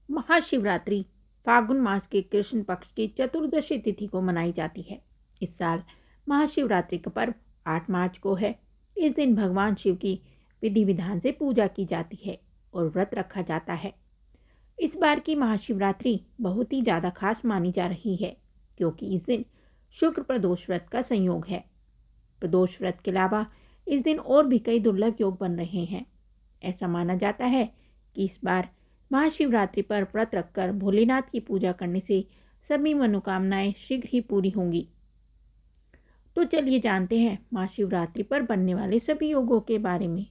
महाशिवरात्रि फाल्गुन मास के कृष्ण पक्ष की चतुर्दशी तिथि को मनाई जाती है। इस साल महाशिवरात्रि का पर्व 8 मार्च को है। इस दिन भगवान शिव की विधि विधान से पूजा की जाती है और व्रत रखा जाता है। इस बार की महाशिवरात्रि बहुत ही ज़्यादा खास मानी जा रही है, क्योंकि इस दिन शुक्र प्रदोष व्रत का संयोग है। प्रदोष व्रत के अलावा इस दिन और भी कई दुर्लभ योग बन रहे हैं। ऐसा माना जाता है कि इस बार महाशिवरात्रि पर व्रत रखकर भोलेनाथ की पूजा करने से सभी मनोकामनाएं शीघ्र ही पूरी होंगी। तो चलिए जानते हैं महाशिवरात्रि पर बनने वाले सभी योगों के बारे में।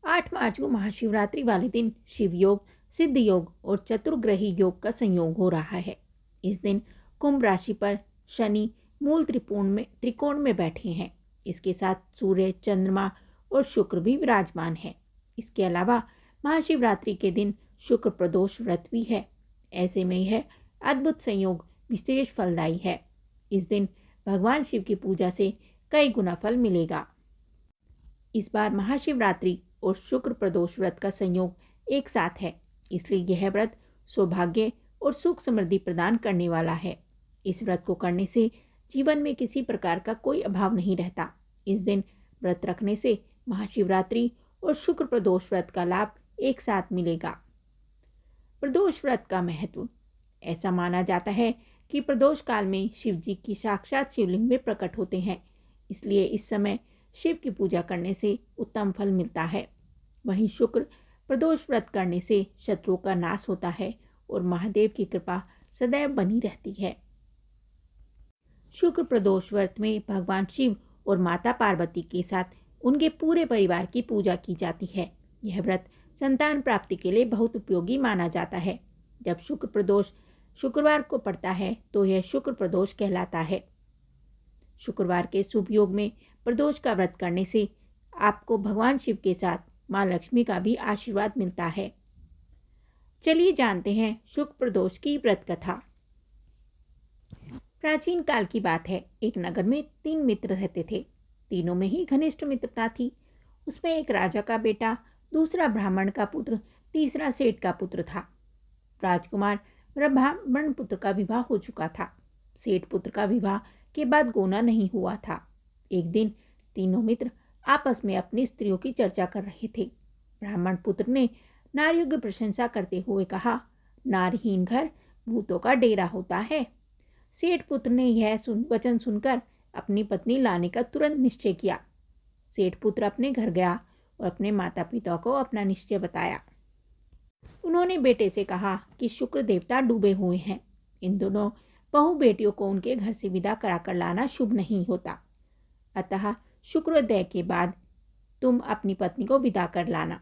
8 मार्च को महाशिवरात्रि वाले दिन शिव योग, सिद्ध योग और चतुर्ग्रही योग का संयोग हो रहा है। इस दिन कुंभ राशि पर शनि मूल त्रिकोण में बैठे हैं। इसके साथ सूर्य, चंद्रमा और शुक्र भी विराजमान है। इसके अलावा महाशिवरात्रि के दिन शुक्र प्रदोष व्रत भी है। ऐसे में यह अद्भुत संयोग विशेष फलदायी है। इस दिन भगवान शिव की पूजा से कई गुना फल मिलेगा। इस बार महाशिवरात्रि और शुक्र प्रदोष व्रत का संयोग एक साथ है, इसलिए यह व्रत सौभाग्य और सुख समृद्धि प्रदान करने वाला है। इस व्रत को करने से जीवन में किसी प्रकार का कोई अभाव नहीं रहता। इस दिन व्रत रखने से महाशिवरात्रि और शुक्र प्रदोष व्रत का लाभ एक साथ मिलेगा। प्रदोष व्रत का महत्व। ऐसा माना जाता है कि प्रदोष काल में शिव जी की साक्षात शिवलिंग में प्रकट होते हैं, इसलिए इस समय शिव की पूजा करने से उत्तम फल मिलता है। वहीं शुक्र प्रदोष व्रत करने से शत्रुओं का नाश होता है और महादेव की कृपा सदैव बनी रहती है। शुक्र प्रदोष व्रत में भगवान शिव और माता पार्वती के साथ उनके पूरे परिवार की पूजा की जाती है। यह व्रत संतान प्राप्ति के लिए बहुत उपयोगी माना जाता है। जब शुक्र प्रदोष शुक्रवार को पड़ता है तो यह शुक्र प्रदोष कहलाता है। शुक्रवार के शुभ योग में प्रदोष का व्रत करने से आपको भगवान शिव के साथ माँ लक्ष्मी का भी आशीर्वाद मिलता है। चलिए जानते हैं शुक्र प्रदोष की व्रत कथा। प्राचीन काल की बात है। एक नगर में 3 मित्र रहते थे। तीनों में ही घनिष्ठ मित्रता थी। उसमें एक राजा का बेटा, दूसरा ब्राह्मण का पुत्र, तीसरा सेठ का पुत्र था। राजकुमार ब्राह्मण पुत्र का विवाह हो चुका था। सेठ पुत्र का विवाह के बाद गोना नहीं हुआ था। एक दिन तीनों मित्र आपस में अपनी स्त्रियों की चर्चा कर रहे थे। ब्राह्मण पुत्र ने नारियों की प्रशंसा करते हुए कहा, नारीहीन घर भूतों का डेरा होता है। सेठ पुत्र ने यह वचन सुनकर अपनी पत्नी लाने का तुरंत निश्चय किया। सेठ पुत्र अपने घर गया और अपने माता पिता को अपना निश्चय बताया। उन्होंने बेटे से कहा कि शुक्र देवता डूबे हुए हैं। इन दोनों बहू बेटियों को उनके घर से विदा कराकर लाना शुभ नहीं होता। अतः शुक्रोदय के बाद तुम अपनी पत्नी को विदा कर लाना।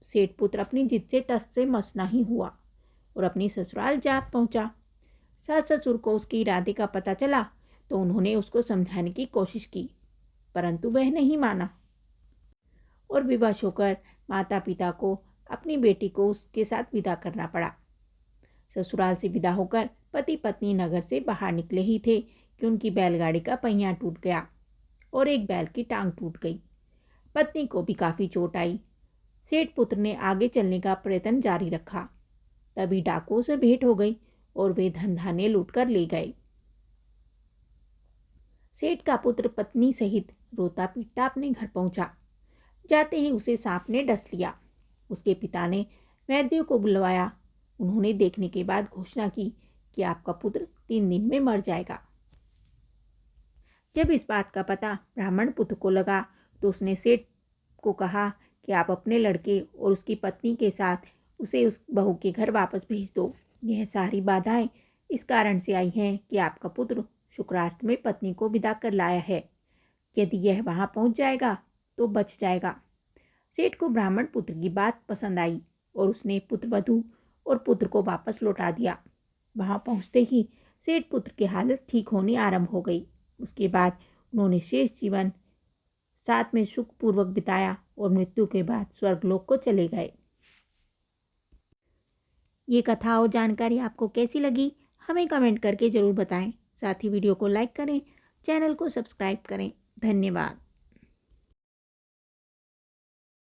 सेठ पुत्र अपनी जिद से टस से मस नहीं हुआ और अपनी ससुराल जा पहुंचा। सास ससुर को उसके इरादे का पता चला तो उन्होंने उसको समझाने की कोशिश की, परंतु वह नहीं माना और विवश होकर माता पिता को अपनी बेटी को उसके साथ विदा करना पड़ा। ससुराल से विदा होकर पति पत्नी नगर से बाहर निकले ही थे कि उनकी बैलगाड़ी का पहिया टूट गया और एक बैल की टांग टूट गई। पत्नी को भी काफ़ी चोट आई। सेठ पुत्र ने आगे चलने का प्रयत्न जारी रखा। तभी डाकुओं से भेंट हो गई और वे धन धान्य लूट कर ले गए। सेठ का पुत्र पत्नी सहित रोता पीटता अपने घर पहुंचा। जाते ही उसे सांप ने डस लिया। उसके पिता ने वैद्यों को बुलवाया। उन्होंने देखने के बाद घोषणा की कि आपका पुत्र 3 दिन में मर जाएगा। जब इस बात का पता ब्राह्मण पुत्र को लगा तो उसने सेठ को कहा कि आप अपने लड़के और उसकी पत्नी के साथ उसे उस बहू के घर वापस भेज दो। यह सारी बाधाएं इस कारण से आई हैं कि आपका पुत्र शुक्रास्त में पत्नी को विदा कर लाया है। यदि यह वहां पहुंच जाएगा तो बच जाएगा। सेठ को ब्राह्मण पुत्र की बात पसंद आई और उसने पुत्रवधू और पुत्र को वापस लौटा दिया। वहां पहुंचते ही सेठ पुत्र की हालत ठीक होनी आरंभ हो गई। उसके बाद उन्होंने शेष जीवन साथ में सुखपूर्वक बिताया और मृत्यु के बाद स्वर्गलोक को चले गए। ये कथा और जानकारी आपको कैसी लगी हमें कमेंट करके ज़रूर बताएं। साथ ही वीडियो को लाइक करें, चैनल को सब्सक्राइब करें। धन्यवाद।